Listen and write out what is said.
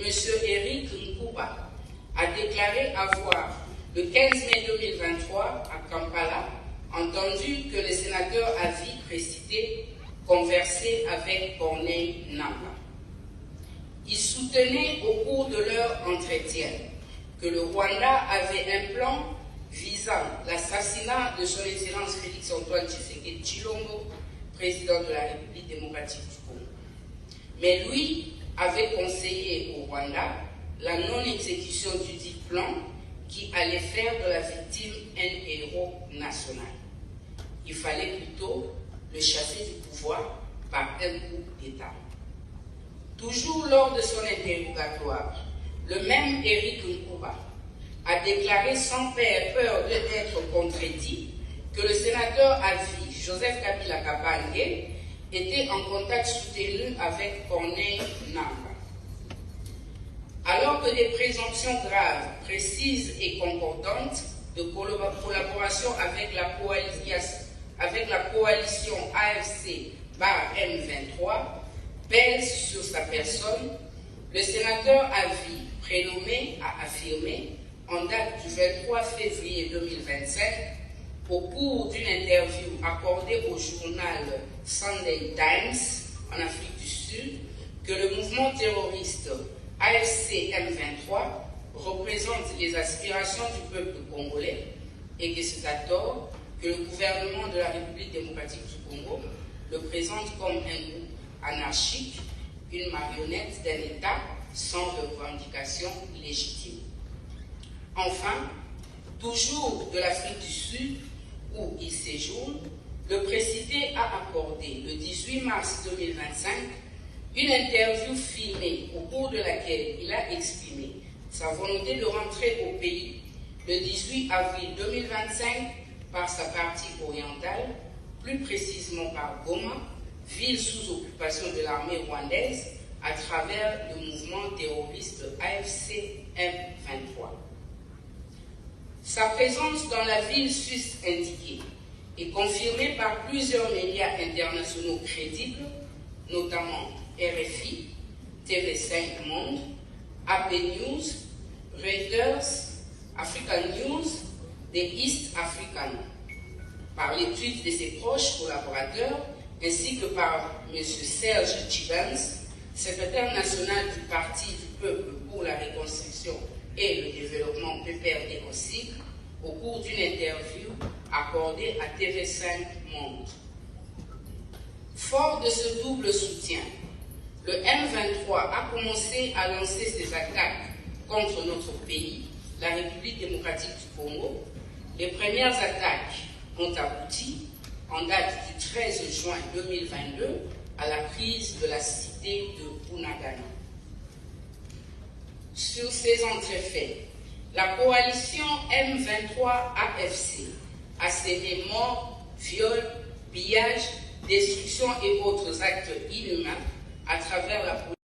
M. Eric Nkuba a déclaré avoir, le 15 mai 2023, à Kampala, entendu que le sénateur Avi précité conversait avec Corneille Nangaa. Ils soutenaient au cours de leur entretien que le Rwanda avait un plan visant l'assassinat de son Excellence Félix-Antoine Tshisekedi Tshilombo, président de la République démocratique du Congo. Mais lui avait conseillé au Rwanda la non-exécution du dit plan qui allait faire de la victime un héros national. Il fallait plutôt le chasser du pouvoir par un coup d'État. Toujours lors de son interrogatoire, le même Eric Nkuba a déclaré sans peur d'être contredit que le sénateur Avi, Joseph Kabila Kabange, était en contact soutenu avec Corneille Nangaa. Alors que des présomptions graves, précises et concordantes de collaboration avec la coalition AFC-M23 pèsent sur sa personne, le sénateur Avi, prénommé, a affirmé, en date du 23 février 2025, au cours d'une interview accordée au journal Sunday Times en Afrique du Sud, que le mouvement terroriste AFC M23 représente les aspirations du peuple congolais et que c'est à tort que le gouvernement de la République démocratique du Congo le présente comme un groupe anarchique, une marionnette d'un État sans revendication légitime. Enfin, toujours de l'Afrique du Sud, où il séjourne, le précité a accordé le 18 mars 2025 une interview filmée au cours de laquelle il a exprimé sa volonté de rentrer au pays le 18 avril 2025 par sa partie orientale, plus précisément par Goma, ville sous occupation de l'armée rwandaise à travers le mouvement terroriste AFC M23. Sa présence dans la ville suisse indiquée est confirmée par plusieurs médias internationaux crédibles, notamment RFI, TV5 Monde, AP News, Reuters, African News, The East African, par les tweets de ses proches collaborateurs, ainsi que par M. Serge Tchibans, secrétaire national du Parti du Peuple pour la Reconstruction et le Développement PPRD au cycle, au cours d'une interview accordée à TV5 Monde. Fort de ce double soutien, le M23 a commencé à lancer ses attaques contre notre pays, la République démocratique du Congo. Les premières attaques ont abouti, en date du 13 juin 2022, à la prise de la cité de Bunagana. Sur ces entrefaits, la coalition M23-AFC a sévé morts, viols, pillages, destruction et autres actes inhumains à travers la